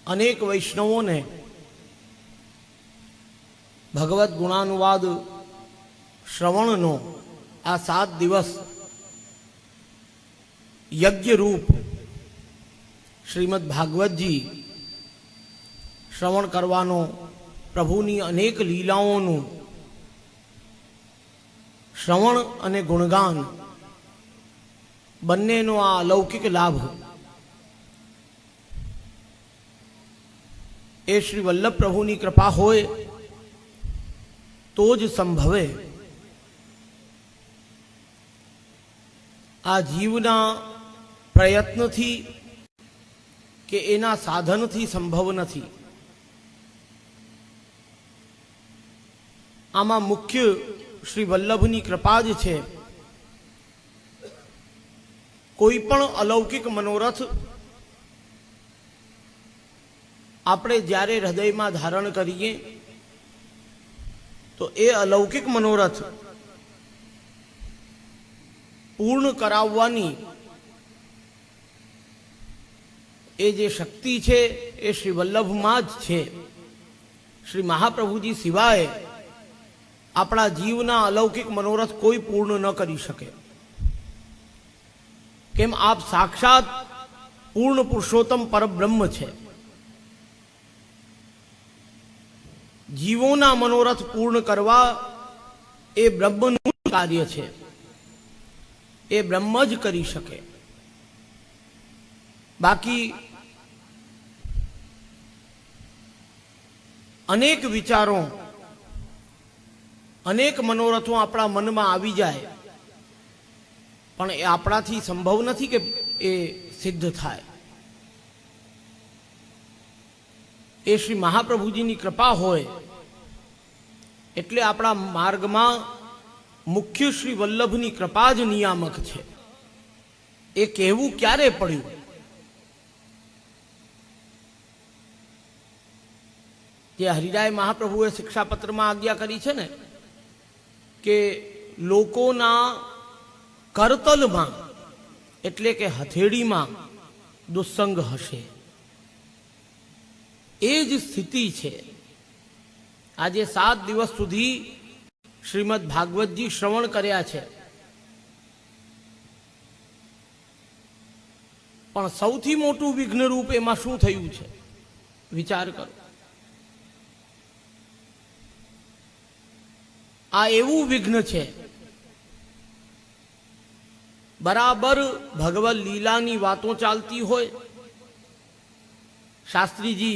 अनेक वैष्णवों ने भगवत गुणानुवाद श्रवणनो आ 7 दिवस यज्ञ रूप श्रीमद् भागवत जी श्रवण करवानो, प्रभुनी अनेक लीलाओं श्रवण अने गुणगान बन्नेनो आ अलौकिक लाभ ए श्री वल्लभ प्रभुनी कृपा होय तो ज संभवे। आ जीवना प्रयत्न थी के एना साधन थी संभव नहीं। आमा मुख्य श्री वल्लभनी कृपा ज छे। कोई पण अलौकिक मनोरथ આપણે જ્યારે હૃદયમાં ધારણ કરીએ તો એ અલૌકિક મનોરથ પૂર્ણ કરાવવાની એ જે શક્તિ છે એ શ્રી વલ્લભમાં જ છે। શ્રી મહાપ્રભુજી સિવાય આપણા જીવના અલૌકિક મનોરથ કોઈ પૂર્ણ ન કરી શકે। કેમ આપ સાક્ષાત પૂર્ણ પુરુષોત્તમ પરબ્રહ્મ છે। जीवोना मनोरथ पूर्ण करवा ए ब्रह्मनु कार्य छे, ए ब्रह्म ज करी शके। बाकी अनेक विचारों अनेक मनोरथों अपना मन में आवी जाए पण ए आपणाथी संभव नहीं के ए सिद्ध थाय। ए श्री महाप्रभुजी की कृपा होय एटले आपणा मार्ग में मुख्य श्री वल्लभनी कृपा ज नियामक छे। ए कहेवुं क्यारे पड्युं? जे हरिराय महाप्रभुए शिक्षापत्र में आज्ञा करी छे ने के लोकोना करतल में एटले के हथेड़ी में दुस्संग हशे। एज स्थिति है। आज 7 दिवस सुधी श्रीमद् भागवत जी श्रवण कर्या छे पण सौथी मोटू विघ्न रूप एमां शुं थयुं छे? विचार करो। आ एवुं विघ्न छे बराबर भगवत लीलानी वातों चालती होय, शास्त्री जी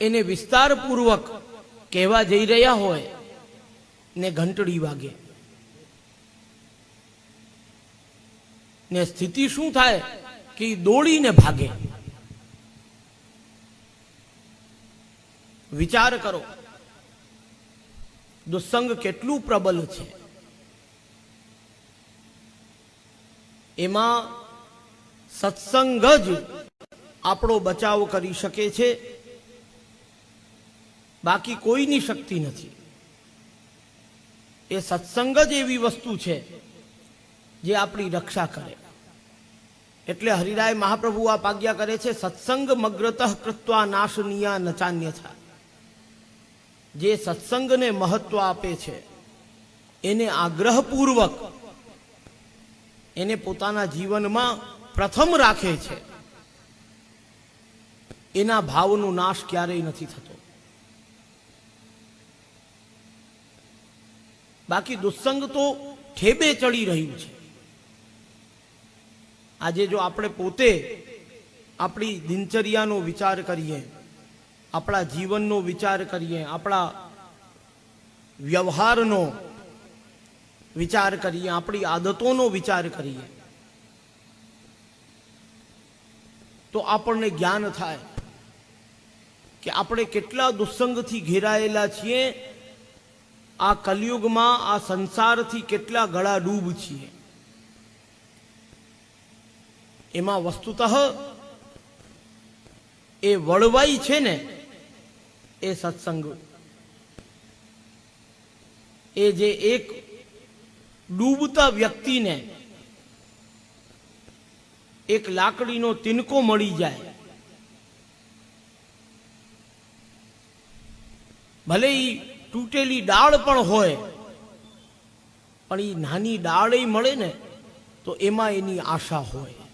एने विस्तार पूर्वक कहवा जई रह्या होय ने घंटड़ी वागे ने स्थिति शुं थाय कि दौड़ी ने भागे। विचार करो दुस्संग केटलू प्रबल छे। एमां सत्संग ज आपणो बचाव करी शके छे, बाकी कोईनी शक्ति नहीं। ए सत्संग ज एवी वस्तु छे जे आपणी रक्षा करे। एटले हरिराय महाप्रभु आप आज्ञा करे छे सत्संग मग्रतः कृत्वा नाशनीया नचान्यथा। जे सत्संग ने महत्व आपे छे एने आग्रहपूर्वक एने पोताना जीवन में प्रथम राखे छे एना भावनो नाश क्यारेय नथी थतो। बाकी दुस्संग तो ठेबे चढ़ी रह्यु छे। आजे जो आपणे पोते आपणी दिनचर्यानो विचार करीए, आपणा जीवननो विचार करीए, आपणा व्यवहारनो विचार करीए, आपणी आदतोनो विचार करीए तो आपणे ज्ञान थाय कि आपणे केटला दुस्संगथी घेरायेला छीए। आ कलयुग में आ संसार थी केटला गळा डूब छीए। एमां वस्तुतः ए वळवाई छे ने ए सत्संग ए जे एक डूबता व्यक्ति ने એક લાકડીનો તિનકો મળી જાય, ભલે ઈ તૂટેલી ડાળ પણ હોય, પણ ઈ નાની ડાળ મળે ને તો એમાં એની આશા હોય.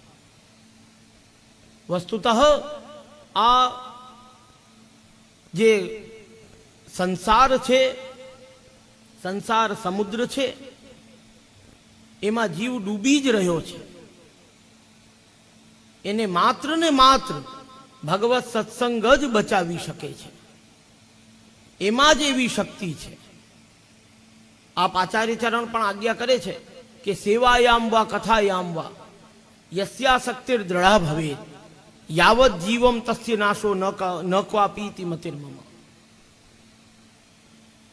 વસ્તુતઃ આ જે સંસાર છે, સંસાર સમુદ્ર છે, એમાં જીવ ડૂબી જ રહ્યો છે. એને માત્ર ને માત્ર ભગવત સત્સંગ જ બચાવી શકે છે. એમાં જ એવી શક્તિ છે. આપ આચાર્ય ચરણ પણ આજ્ઞા કરે છે કે સેવાયામ વા કથાયામ વા યસ્યાસક્તિર દ્રઢા ભવેત યાવત જીવમ તસ્ય નાશો ન ક્વાપીતિ મતિર્મમ.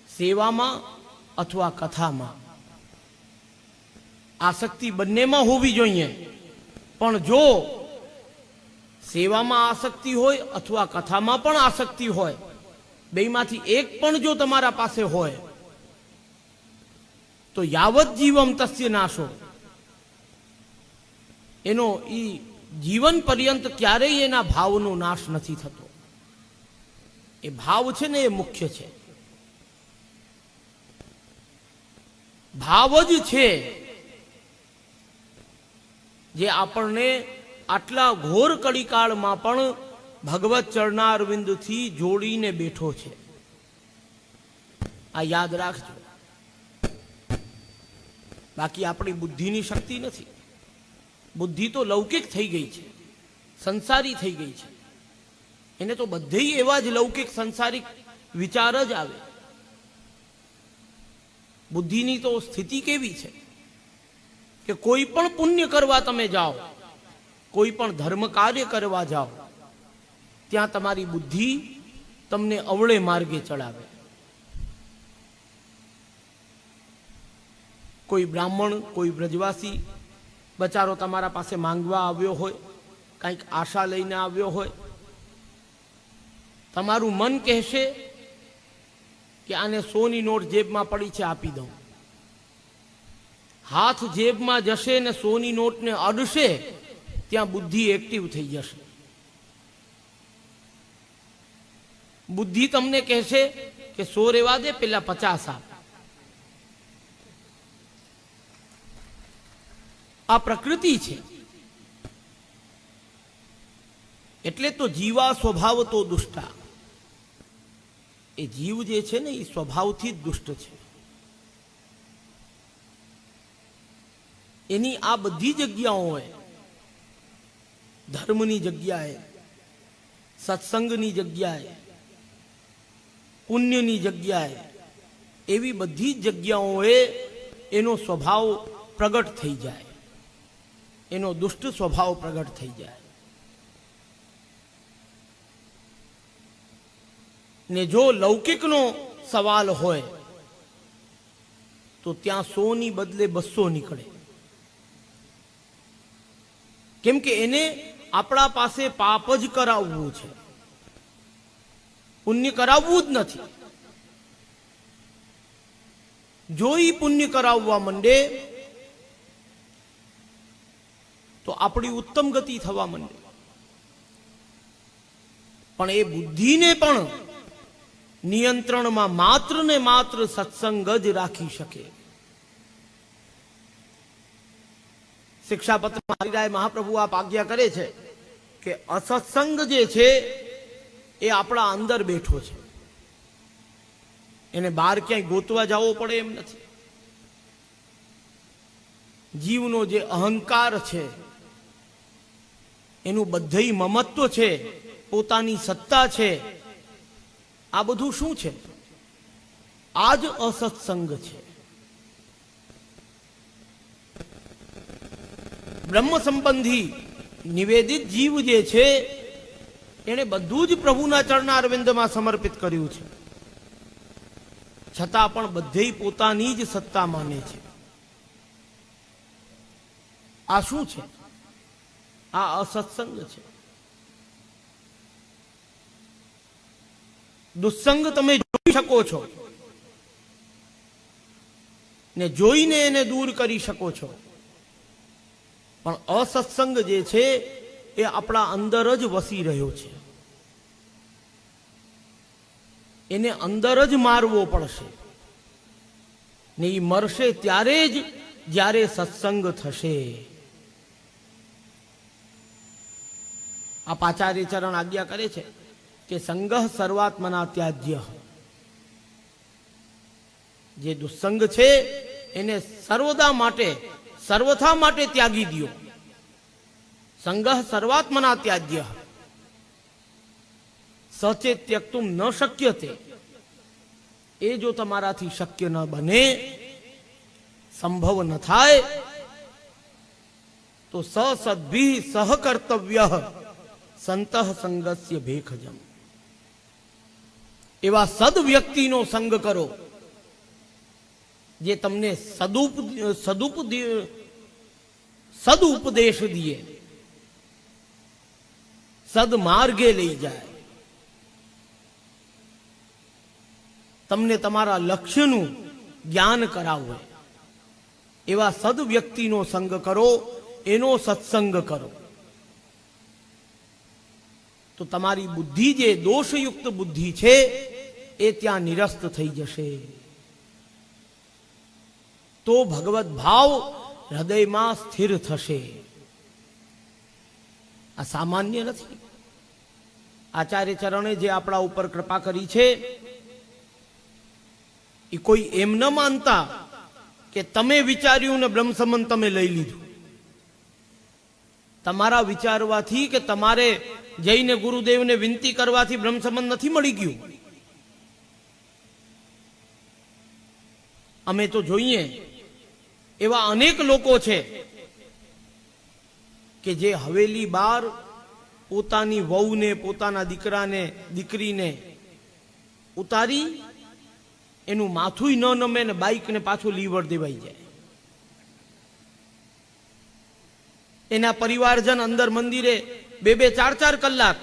સેવામાં અથવા કથામાં આસક્તિ બંનેમાં હોવી જોઈએ, પણ જો સેવામાં આસક્તિ હોય અથવા કથામાં પણ આસક્તિ હોય, બેમાંથી એક પણ જો તમારા પાસે હોય તો યાવત જીવમ તસ્ય નાશો, એનો ઈ જીવન પર્યંત ક્યારેય એના ભાવનો નાશ નથી થતો. એ ભાવ છે ને એ મુખ્ય છે. ભાવ જ છે જે આપણને આટલા ઘોર કળીકાળમાં પણ ભગવત ચરણારવિંદથી જોડીને બેઠો છે. આ યાદ રાખજો. બાકી આપણી બુદ્ધિની શક્તિ નથી. બુદ્ધિ તો લૌકિક થઈ ગઈ છે, સંસારી થઈ ગઈ છે. એને તો બધેય એવા જ લૌકિક સંસારિક વિચાર જ આવે. બુદ્ધિની તો સ્થિતિ કેવી છે કે કોઈ પણ પુણ્ય કરવા તમે જાઓ, કોઈ પણ ધર્મ કાર્ય કરવા જાઓ, ત્યાં તમારી બુદ્ધિ તમને અવળે માર્ગે ચડાવે. કોઈ બ્રાહ્મણ, કોઈ બ્રજવાસી બચારો તમારા પાસે માંગવા આવ્યો હોય, કંઈક આશા લઈને આવ્યો હોય, તમારું મન કહેશે કે આને 100 ની નોટ જેબમાં પડી છે, આપી દઉં. હાથ જેબમાં જશે ને 100 ની નોટને અડશે, ત્યાં બુદ્ધિ એક્ટિવ થઈ જશે. બુદ્ધિ તમને કહેશે કે 100 રેવા દે, પેલા 50 આપ. આ પ્રકૃતિ છે. એટલે તો જીવા સ્વભાવ તો દુષ્ટા. એ જીવ જે છે ને એ સ્વભાવથી જ દુષ્ટ છે. એની આ બધી જગ્યાઓએ, ધર્મની જગ્યાએ, સત્સંગની જગ્યાએ, પુણ્યની જગ્યાએ, એવી બધી જ જગ્યાઓએ એનો સ્વભાવ પ્રગટ થઈ જાય, એનો દુષ્ટ સ્વભાવ પ્રગટ થઈ જાય. ને જો લૌકિકનો સવાલ હોય તો ત્યાં 100 ની બદલે 200 નીકળે. કેમ કે એને આપણા પાસે પાપ જ કરાવવું છે, પુણ્ય કરાવવું જ નથી. જો ઈ પુણ્ય કરાવવા માંડે તો આપણી ઉત્તમ ગતિ થવા માંડે. પણ એ બુદ્ધિને પણ નિયંત્રણમાં માત્ર ને માત્ર સત્સંગ જ રાખી શકે. શિક્ષાપત્રમાં હરિરાય મહાપ્રભુ આપ આજ્ઞા કરે છે કે અસત્સંગ જે છે એ આપણા અંદર બેઠો છે, એને બહાર ક્યાંય ગોતવા જવો પડે એમ નથી. જીવનો જે અહંકાર છે, એનું બધું મમત્વ છે, પોતાની સત્તા છે, આ બધું શું છે? આ જ અસત્સંગ છે. બ્રહ્મ સંબંધી નિવેદિત જીવ જે છે એને બધું જ પ્રભુના ચરણારવિંદમાં સમર્પિત કર્યું છે, છતાં પણ બધે પોતાની જ સત્તા માને છે. આ શું છે? આ અસત્સંગ છે. દુસ્સંગ તમે જોઈ શકો છો ને જોઈને એને દૂર કરી શકો છો. પણ અસત્સંગ જે છે એ આપણા અંદર જ વસી રહ્યો છે. એને અંદર જ મારવો પડશે ને એ મરશે ત્યારે જ જ્યારે સત્સંગ થશે. આચાર્ય ચરણ આજ્ઞા કરે છે કે સંગહ સર્વાત્મના ત્યાજ્ય. જે દુસ્સંગ છે એને સર્વદા માટે સર્વથા માટે ત્યાગી દો. સંગહ સર્વાત્મના ત્યાજ્ય સચે ત્યક્તુમ ન શક્યતે. એ જો તમારાથી શક્ય ન બને, સંભવ ન થાય, તો સસદ્ભિ સહકર્તવ્ય સંતઃ સંગસ્ય ભેખજમ. એવા સદ વ્યક્તિનો સંગ કરો જે તમને સદુપદેશ દિએ, સદમાર્ગે લઈ જાય, તમને તમારા લક્ષ્યનું જ્ઞાન કરાવે. એવા સદ વ્યક્તિનો સંગ કરો, એનો સત્સંગ કરો. તો તમારી બુદ્ધિ જે દોષયુક્ત બુદ્ધિ છે એ ત્યાં નિરસ્ત થઈ જશે. તો ભગવત ભાવ હૃદયમાં સ્થિર થશે. આ સામાન્ય નથી. આચાર્ય ચરણે જે આપણા ઉપર કૃપા કરી છે એ કોઈ એમ ન માનતા કે તમે વિચાર્યું ને બ્રહ્મ સંબંધ તમે લઈ લીધું. તમારા વિચારવાથી કે તમારે જઈને ગુરુદેવને વિનંતી કરવાથી બ્રહ્મ સંબંધ નથી મળી ગયું. અમે તો જોઈએ એવા અનેક લોકો છે કે જે હવેલી બાર પોતાની વહુને, પોતાના દીકરાને, દીકરીને ઉતારી એનું માથું ન નમે ને બાઈકને પાછું લીવર દેવાઈ જાય. એના પરિવારજન અંદર મંદિરે 2-2, 4-4 કલાક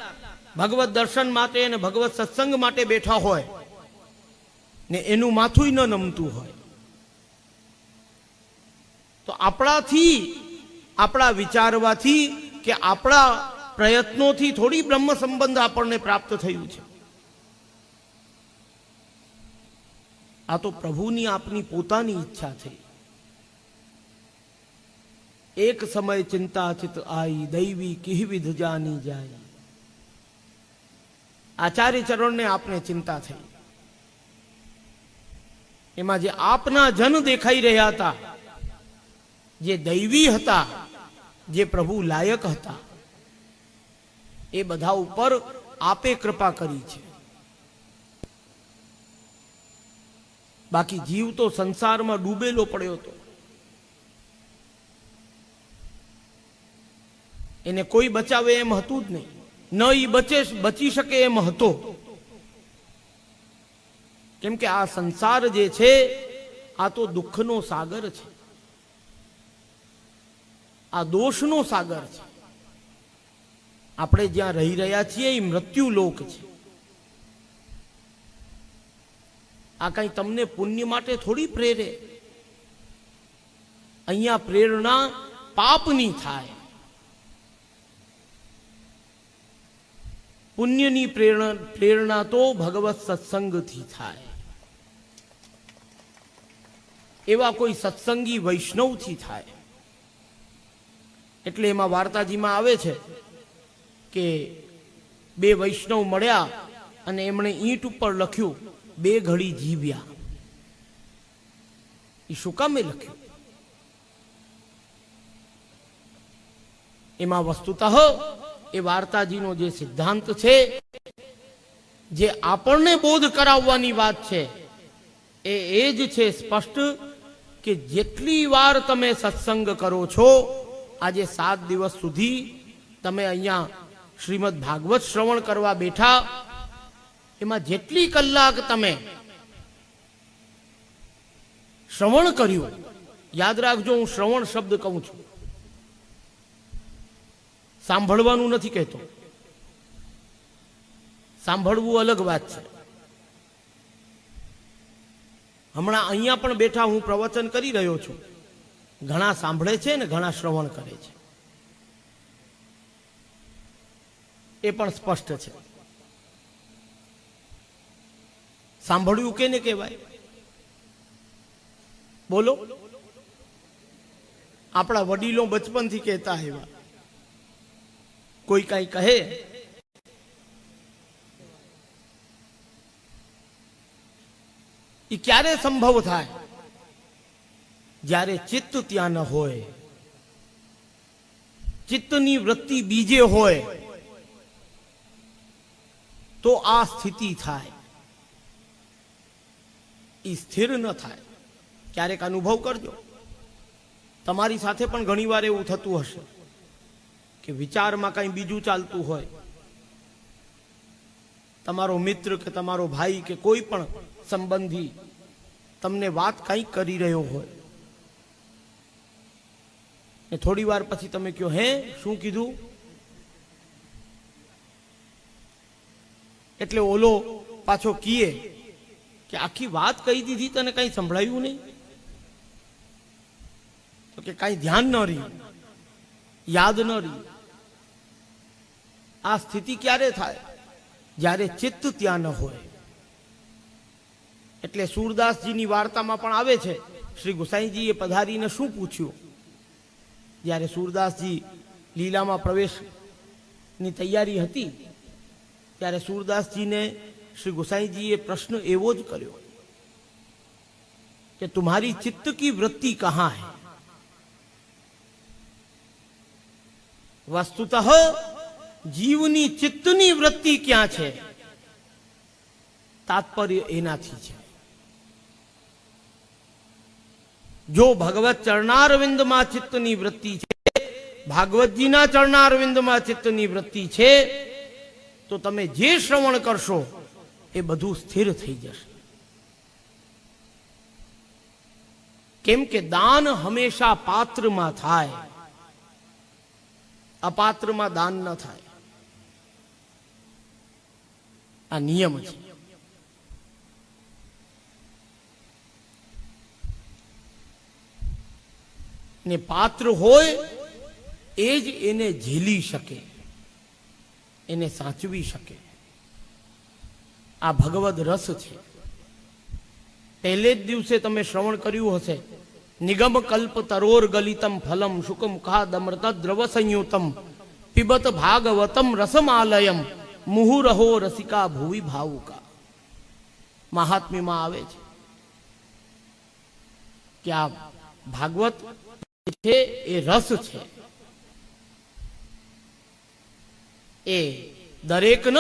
ભગવત દર્શન માટે અને ભગવત સત્સંગ માટે બેઠા હોય ને એનું માથું ન નમતું હોય. તો આપણાથી, આપણા વિચારવાથી કે આપણા પ્રયત્નોથી થોડી બ્રહ્મ સંબંધ આપણને પ્રાપ્ત થયું છે. આ તો પ્રભુની આપની પોતાની ઈચ્છા થઈ. એક સમય ચિંતા ચિત આઈ, દૈવી કિહવિધ જાની જાય. આચાર્ય ચરણને આપને ચિંતા થઈ. એમાં જે આપના જન દેખાઈ રહ્યા હતા, જે દૈવી હતા, જે પ્રભુ લાયક હતા, એ બધા ઉપર આપે કૃપા કરી છે. બાકી જીવ તો સંસારમાં ડૂબેલો પડ્યો હતો. એને કોઈ બચાવે એમ હતું જ નહીં. ન ઈ બચી શકે એમ હતો. કેમ કે આ સંસાર જે છે આ તો દુઃખનો સાગર છે, આ દોષનો સાગર છે. આપણે જ્યાં રહી રહ્યા છીએ એ મૃત્યુ લોક છે. આ કઈ તમને પુણ્ય માટે થોડી પ્રેરે. અહીંયા પ્રેરણા પાપની થાય. પુણ્યની પ્રેરણા તો ભગવત સત્સંગથી થાય. એવા કોઈ સત્સંગી વૈષ્ણવથી થાય. એટલે એમાં વાર્તાજીમાં આવે છે કે 2 વૈષ્ણવ મળ્યા અને એમણે ઈંટ ઉપર લખ્યું 2 ઘડી જીવ્યા. એ શું કામે લખ્યું? એમાં વસ્તુતઃ એ વાર્તાજીનો જે સિદ્ધાંત છે, જે આપણને બોધ કરાવવાની વાત છે, એ જ છે સ્પષ્ટ કે જેટલી વાર તમે સત્સંગ કરો છો, આજે 7 દિવસ સુધી તમે અહીંયા શ્રીમદ ભાગવત શ્રવણ કરવા બેઠા, એમાં જેટલી કલાક તમે શ્રવણ કર્યું, યાદ રાખજો હું શ્રવણ શબ્દ કહું છું, સાંભળવાનું નથી કહેતો. સાંભળવું અલગ વાત છે. હમણાં અહીંયા પણ બેઠા હું પ્રવચન કરી રહ્યો છું. ઘણા સાંભળે છે ને ઘણા શ્રવણ કરે છે. એ પણ સ્પષ્ટ છે. સાંભળ્યું કેને કહેવાય? બોલો. આપણા વડીલો બચપનથી કહેતા આવ્યા. કોઈ કઈ કહે એ ક્યારે સંભવ થાય? જ્યારે ચિત્ત ત્યાં ન હોય, ચિત્તની વૃત્તિ બીજે હોય તો આ સ્થિતિ થાય. એ સ્થિર ન થાય. ક્યારેક અનુભવ કરજો. તમારી સાથે પણ ઘણી વાર એવું થતું હશે કે વિચારમાં કંઈ બીજું ચાલતું હોય. તમારો મિત્ર કે તમારો ભાઈ કે કોઈ પણ સંબંધી તમને વાત કંઈક કરી રહ્યો હોય ને થોડી વાર પછી તમે કહો, હે શું કીધું? એટલે ઓલો પાછો કીએ કે આખી વાત કહી દીધી, તને કંઈ સંભળાયું નહીં? તો કે કાંઈ ધ્યાન ન રહ્યું, યાદ ન રહ્યું. આ સ્થિતિ ક્યારે થાય? જ્યારે ચિત્ત ત્યાં ન હોય. એટલે સૂરદાસજીની વાર્તામાં પણ આવે છે, શ્રી ગુસાઈજીએ પધારીને શું પૂછ્યું? જ્યારે સૂરદાસજી લીલામાં પ્રવેશની તૈયારી હતી ત્યારે સૂરદાસજીને શ્રી ગુસાઈજીએ પ્રશ્ન એવો જ કર્યો કે तुम्हारी चित्त की वृत्ति कहां है? वस्तुतः जीवनी चित्तनी वृत्ति ક્યાં છે? તાત્પર્ય એનાથી છે. જો ભગવત ચરણારવિંદમાં ચિત્તની વૃત્તિ છે, ભાગવતજીના ચરણારવિંદમાં ચિત્તની વૃત્તિ છે, તો તમે જે શ્રવણ કરશો એ બધું સ્થિર થઈ જશે. કેમ કે દાન હંમેશા પાત્રમાં થાય, અપાત્રમાં દાન ન થાય. આ નિયમ છે. ને પાત્ર હોય એ જ એને ઝીલી શકે, એને સાચવી શકે. આ ભગવદ રસ છે. પહેલે જ દિવસે તમે શ્રવણ કર્યું હશે, નિગમ કલ્પ તરોર ગલિતમ ફલમ શુકમ ખાદમૃત દ્રવ સંયુતમ પિબત ભાગવતમ રસમાલયમ મુહુરહો રસિકા ભુવિ ભાવુકા. મહાત્મ્યમાં આવે છે કે આ ભાગવત છે એ રસ છે. એ દરેક ન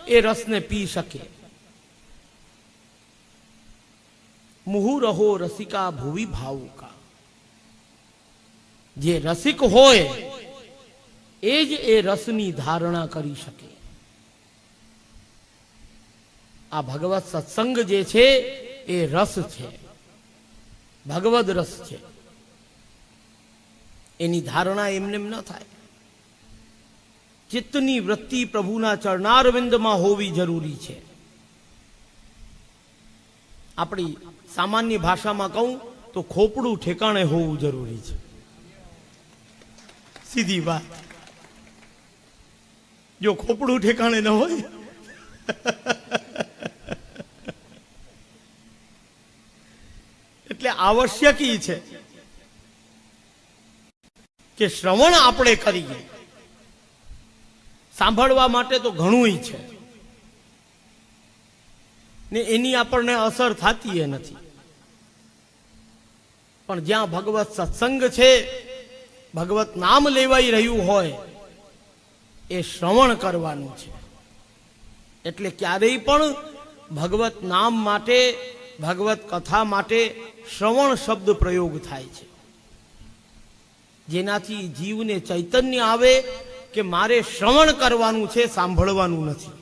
એ રસને પી શકે. મુહુરહો રસિકા ભુવિ ભાવુકા. જે રસિક હોય એ જ એ રસની ધારણા કરી શકે. આ ભગવત સત્સંગ જે છે એ રસ છે, ભગવદ રસ છે. એની ધારણા એમને ન થાય. ચિત્તની વૃત્તિ પ્રભુના ચરણારવિંદમાં હોવી જરૂરી છે. આપણી સામાન્ય ભાષામાં કહું તો ખોપડું ઠેકાણે હોવું જરૂરી છે. સીધી વાત. જો ખોપડું ઠેકાણે ન હોય એટલે આવશ્યક છે કે શ્રવણ આપણે કરીએ. સાંભળવા માટે તો ઘણું છે ને એની આપણને અસર થતી નથી. પણ જ્યાં ભગવત સત્સંગ છે, ભગવત નામ લેવાઈ રહ્યું હોય, એ શ્રવણ કરવાનું છે. એટલે ક્યારેય પણ ભગવત નામ માટે, ભગવત કથા માટે શ્રવણ શબ્દ પ્રયોગ થાય છે, જેનાથી જીવને ચૈતન્ય આવે કે મારે શ્રવણ કરવાનું છે, સાંભળવાનું નથી.